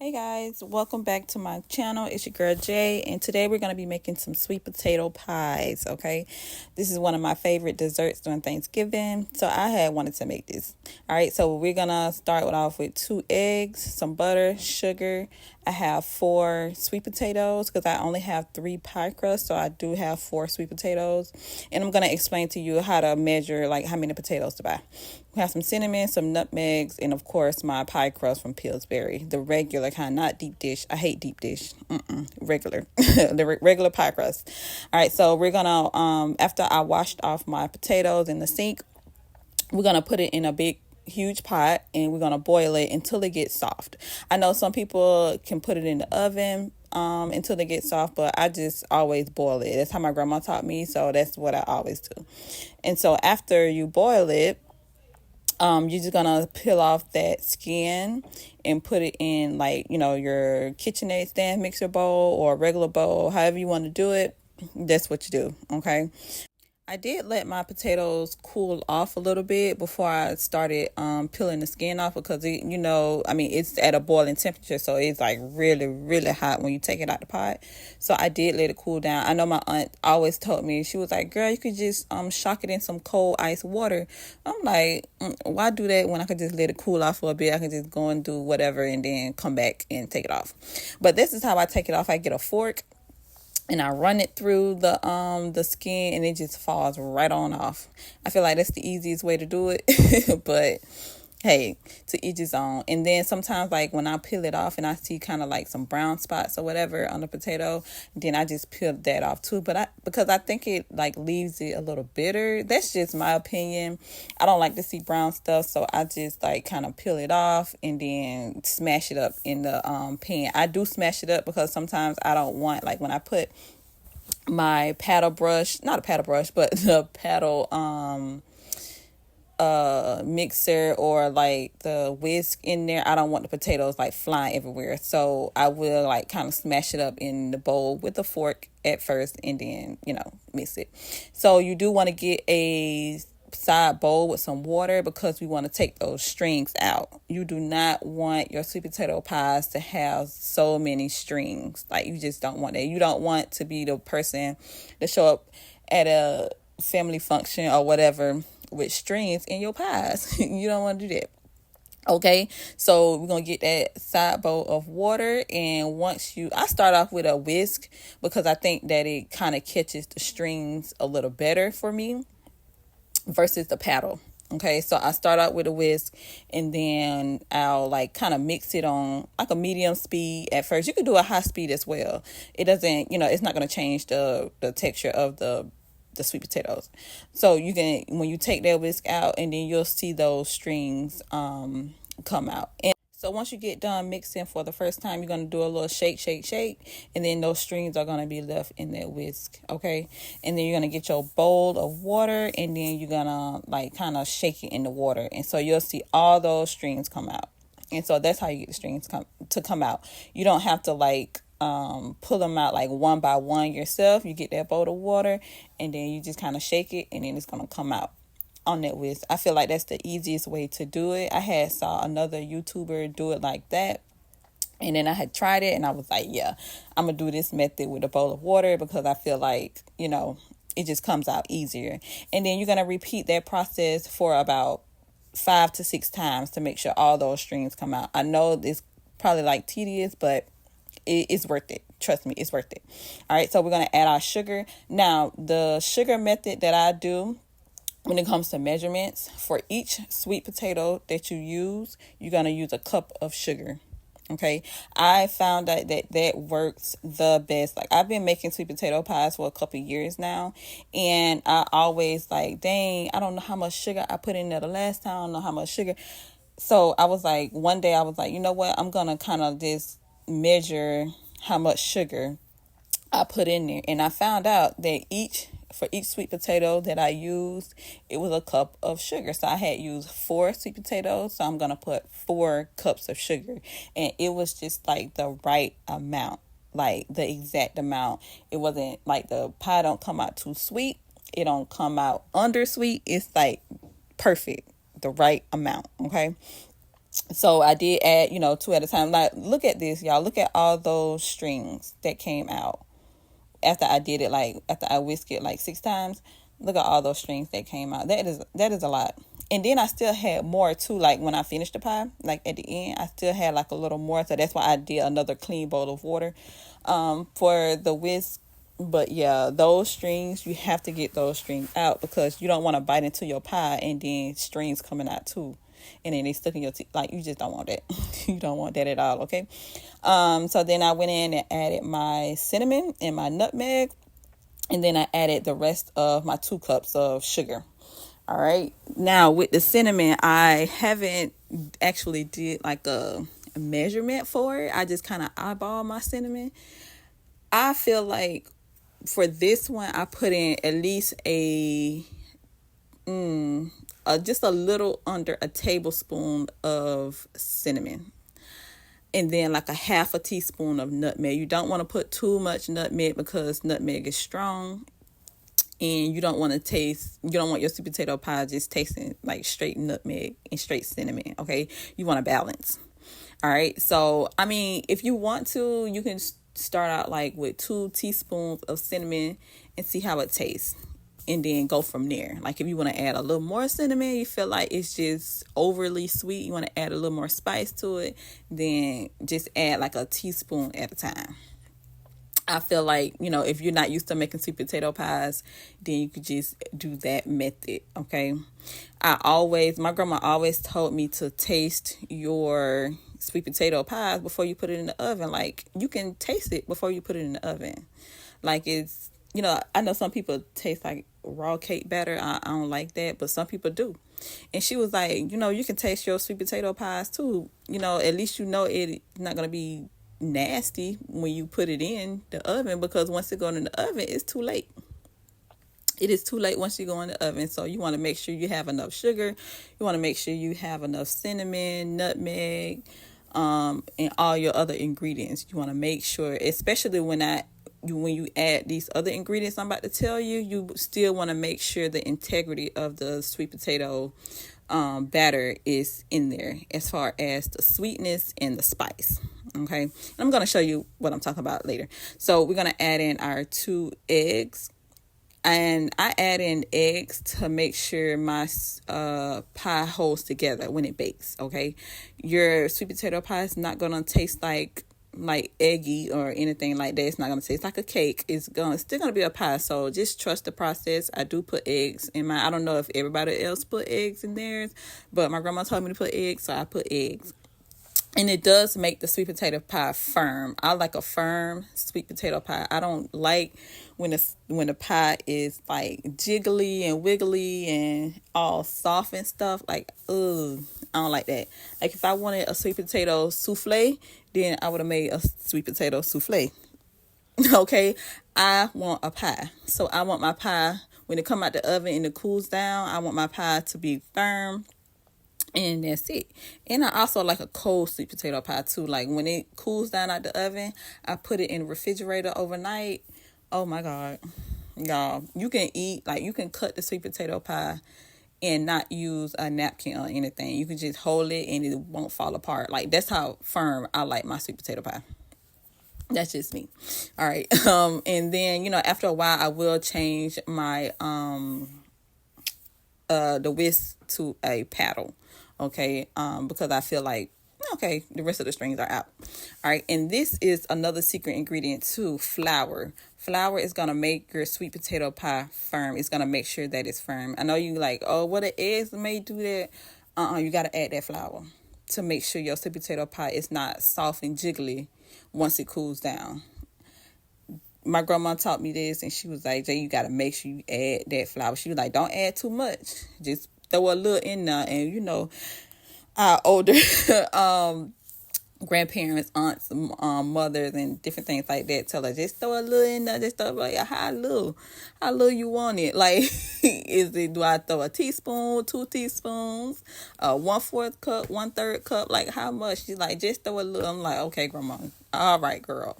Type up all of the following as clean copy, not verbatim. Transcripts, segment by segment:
Hey guys, welcome back to my channel. It's your girl Jay, and today we're going to be making some sweet potato pies, okay? This is one of my favorite desserts during Thanksgiving, so I had wanted to make this. All right, so we're going to start off with 2 eggs, some butter, sugar. I have 4 sweet potatoes because I only have 3 pie crusts, so I do have 4 sweet potatoes. And I'm going to explain to you how to measure, like, how many potatoes to buy. We have some cinnamon, some nutmegs, and of course my pie crust from Pillsbury, the regular kind, not deep dish. I hate deep dish. Regular, the regular pie crust. All right, so we're gonna after I washed off my potatoes in the sink, we're gonna put it in a big huge pot and we're gonna boil it until it gets soft. I know some people can put it in the oven until they get soft, but I just always boil it. That's how my grandma taught me, so that's what I always do. And so after you boil it, you're just gonna peel off that skin and put it in, like, your KitchenAid stand mixer bowl or a regular bowl, however you want to do it. That's what you do, okay? I did let my potatoes cool off a little bit before I started peeling the skin off because it's at a boiling temperature, so it's like really, really hot when you take it out the pot. So I did let it cool down. I know my aunt always told me, she was like, "Girl, you could just shock it in some cold ice water." I'm like, why do that when I could just let it cool off for a bit? I could just go and do whatever and then come back and take it off. But this is how I take it off. I get a fork and I run it through the skin and it just falls right on off. I feel like that's the easiest way to do it. But hey, to each his own. And then sometimes, like, when I peel it off and I see kind of like some brown spots or whatever on the potato, then I just peel that off too. But because I think it like leaves it a little bitter. That's just my opinion. I don't like to see brown stuff, so I just like kind of peel it off and then smash it up in the pan. I do smash it up because sometimes I don't want, like, when I put my paddle brush, not a paddle brush, but the paddle mixer or like the whisk in there, I don't want the potatoes like flying everywhere, so I will like kind of smash it up in the bowl with a fork at first and then mix it. So you do want to get a side bowl with some water because we want to take those strings out. You do not want your sweet potato pies to have so many strings. Like, you just don't want that. You don't want to be the person to show up at a family function or whatever with strings in your pies. You don't want to do that. Okay, so we're gonna get that side bowl of water, and I start off with a whisk because I think that it kind of catches the strings a little better for me versus the paddle. Okay, so I start out with a whisk and then I'll like kind of mix it on like a medium speed at first. You could do a high speed as well. It doesn't, it's not going to change the texture of the sweet potatoes. So you can, when you take that whisk out, and then you'll see those strings come out. And so once you get done mixing for the first time, you're going to do a little shake, shake, shake, and then those strings are going to be left in that whisk, okay? And then you're going to get your bowl of water, and then you're going to like kind of shake it in the water. And so you'll see all those strings come out. And so that's how you get the strings to come out. You don't have to like pull them out like one by one yourself. You get that bowl of water, and then you just kind of shake it, and then it's going to come out on that whisk. I feel like that's the easiest way to do it. I had saw another YouTuber do it like that, and then I had tried it and I was like, yeah, I'm gonna do this method with a bowl of water because I feel like it just comes out easier. And then you're gonna repeat that process for about 5 to 6 times to make sure all those strings come out. I know it's probably like tedious, but it's worth it. Trust me, it's worth it. All right, so we're gonna add our sugar. Now, the sugar method that I do when it comes to measurements, for each sweet potato that you use, you're going to use a cup of sugar. Okay. I found out that works the best. Like, I've been making sweet potato pies for a couple of years now, and I always like, dang, I don't know how much sugar I put in there the last time. I don't know how much sugar. So I was like, one day I was like, you know what? I'm going to kind of just measure how much sugar I put in there. And I found out that for each sweet potato that I used, it was a cup of sugar. So I had used 4 sweet potatoes, so I'm going to put 4 cups of sugar. And it was just like the right amount, like the exact amount. It wasn't like the pie don't come out too sweet. It don't come out under sweet. It's like perfect, the right amount, okay? So I did add, two at a time. Like, look at this, y'all. Look at all those strings that came out after I did it, like after I whisked it like 6 times. Look at all those strings that came out. That is a lot. And then I still had more too, like when I finished the pie, like at the end, I still had like a little more. So that's why I did another clean bowl of water for the whisk. But yeah, those strings, you have to get those strings out because you don't want to bite into your pie and then strings coming out too. And then they stuck in your teeth. Like, you just don't want that. You don't want that at all, okay? So then I went in and added my cinnamon and my nutmeg. And then I added the rest of my 2 cups of sugar. All right. Now, with the cinnamon, I haven't actually did like a measurement for it. I just kind of eyeball my cinnamon. I feel like for this one, I put in at least just a little under a tablespoon of cinnamon, and then like a half a teaspoon of nutmeg. You don't want to put too much nutmeg because nutmeg is strong, and you don't want your sweet potato pie just tasting like straight nutmeg and straight cinnamon. Okay, you want to balance. All right, so I mean, if you want to, you can start out like with 2 teaspoons of cinnamon and see how it tastes, and then go from there. Like, if you want to add a little more cinnamon, you feel like it's just overly sweet, you want to add a little more spice to it, then just add like a teaspoon at a time. I feel like, if you're not used to making sweet potato pies, then you could just do that method, okay? My grandma always told me to taste your sweet potato pies before you put it in the oven. Like, you can taste it before you put it in the oven. Like, it's, I know some people taste like raw cake batter. I don't like that, but some people do. And she was like, you can taste your sweet potato pies too. At least it's not going to be nasty when you put it in the oven, because once it goes in the oven, it's too late. It is too late once you go in the oven. So you want to make sure you have enough sugar. You want to make sure you have enough cinnamon, nutmeg, and all your other ingredients. You want to make sure, especially when you add these other ingredients I'm about to tell you, you still want to make sure the integrity of the sweet potato batter is in there, as far as the sweetness and the spice. Okay, and I'm going to show you what I'm talking about later. So we're going to add in our 2 eggs. And I add in eggs to make sure my pie holds together when it bakes, okay? Your sweet potato pie is not going to taste like eggy or anything like that. It's not going to taste like a cake. It's still going to be a pie, so just trust the process. I do put eggs in mine. I don't know if everybody else put eggs in theirs, but my grandma told me to put eggs, so I put eggs. And it does make the sweet potato pie firm. I like a firm sweet potato pie. I don't like when the pie is like jiggly and wiggly and all soft and stuff. Like, ugh, I don't like that. Like, if I wanted a sweet potato souffle, then I would have made a sweet potato souffle. Okay, I want a pie. So I want my pie, when it come out the oven and it cools down, I want my pie to be firm. And that's it. And I also like a cold sweet potato pie too. Like, when it cools down out the oven, I put it in the refrigerator overnight. Oh my God. Y'all, you can cut the sweet potato pie and not use a napkin or anything. You can just hold it and it won't fall apart. Like, that's how firm I like my sweet potato pie. That's just me. All right. And then, after a while, I will change my the whisk to a paddle. Okay, because I feel like, okay, the rest of the strings are out. All right, and this is another secret ingredient too, flour. Flour is going to make your sweet potato pie firm. It's going to make sure that it's firm. I know you like, oh, what the eggs may do that. You got to add that flour to make sure your sweet potato pie is not soft and jiggly once it cools down. My grandma taught me this, and she was like, Jay, you got to make sure you add that flour. She was like, don't add too much. Just throw a little in there. And, our older grandparents, aunts, mothers, and different things like that tell her, just throw a little in there. Just throw like how little you want it. Like, do I throw a teaspoon, 2 teaspoons, 1/4 cup, 1/3 cup? Like, how much? She's like, just throw a little. I'm like, okay, grandma. All right, girl.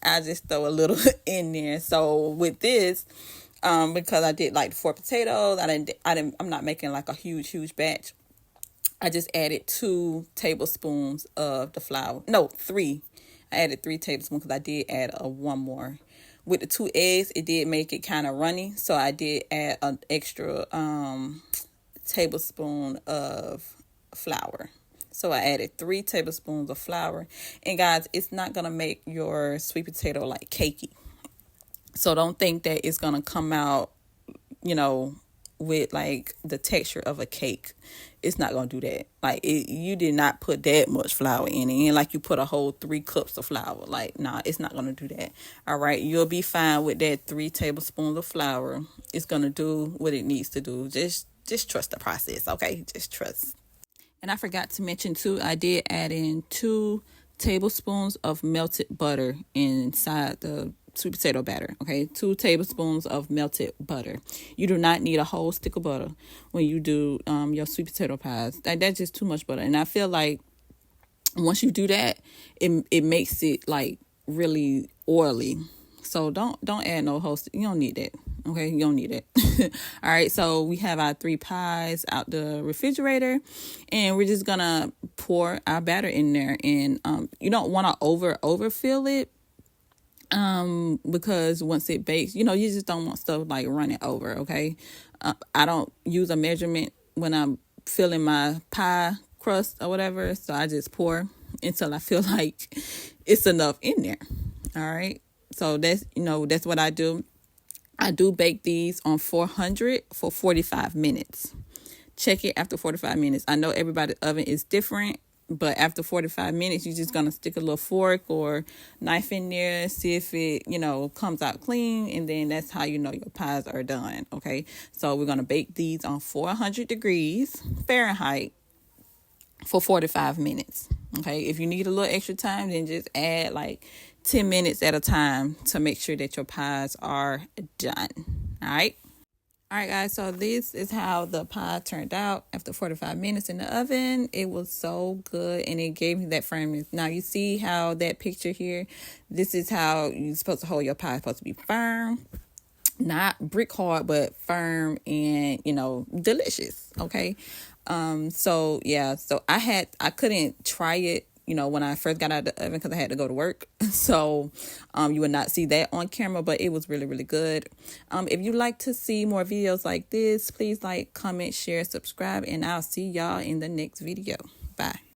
I just throw a little in there. So with this, because I did like 4 potatoes, I'm not making like a huge batch. I just added 2 tablespoons of the flour. No, 3. I added 3 tablespoons because I did add one more. With the 2 eggs, it did make it kind of runny, so I did add an extra tablespoon of flour. So I added 3 tablespoons of flour. And guys, it's not going to make your sweet potato like cakey. So don't think that it's going to come out, you know, with like the texture of a cake. It's not going to do that. Like you did not put that much flour in it. And like you put a whole 3 cups of flour. Like, nah, it's not going to do that. All right. You'll be fine with that 3 tablespoons of flour. It's going to do what it needs to do. Just trust the process. Okay. Just trust. And I forgot to mention too, I did add in 2 tablespoons of melted butter inside the sweet potato batter. Okay, 2 tablespoons of melted butter. You do not need a whole stick of butter when you do your sweet potato pies. That's just too much butter. And I feel like once you do that, it makes it like really oily. So don't add no whole. You don't need that. Okay, you don't need it. All right, so we have our 3 pies out the refrigerator, and we're just gonna pour our batter in there. And you don't want to overfill it, because once it bakes, you just don't want stuff like running over. Okay, I don't use a measurement when I'm filling my pie crust or whatever, so I just pour until I feel like it's enough in there. All right, so that's what I do. I do bake these on 400 for 45 minutes. Check it after 45 minutes. I know everybody's oven is different, but after 45 minutes, you're just going to stick a little fork or knife in there, see if it, comes out clean, and then that's how you know your pies are done, okay? So we're going to bake these on 400 degrees Fahrenheit for 45 minutes, okay? If you need a little extra time, then just add like 10 minutes at a time to make sure that your pies are done. All right, guys, so this is how the pie turned out after 45 minutes in the oven. It was so good, and it gave me that firmness. Now you see how that picture here, this is how you're supposed to hold your pie. It's supposed to be firm, not brick hard, but firm and delicious. Okay. So I couldn't try it when I first got out of the oven because I had to go to work. So you would not see that on camera, but it was really, really good. If you'd like to see more videos like this, please like, comment, share, subscribe, and I'll see y'all in the next video. Bye.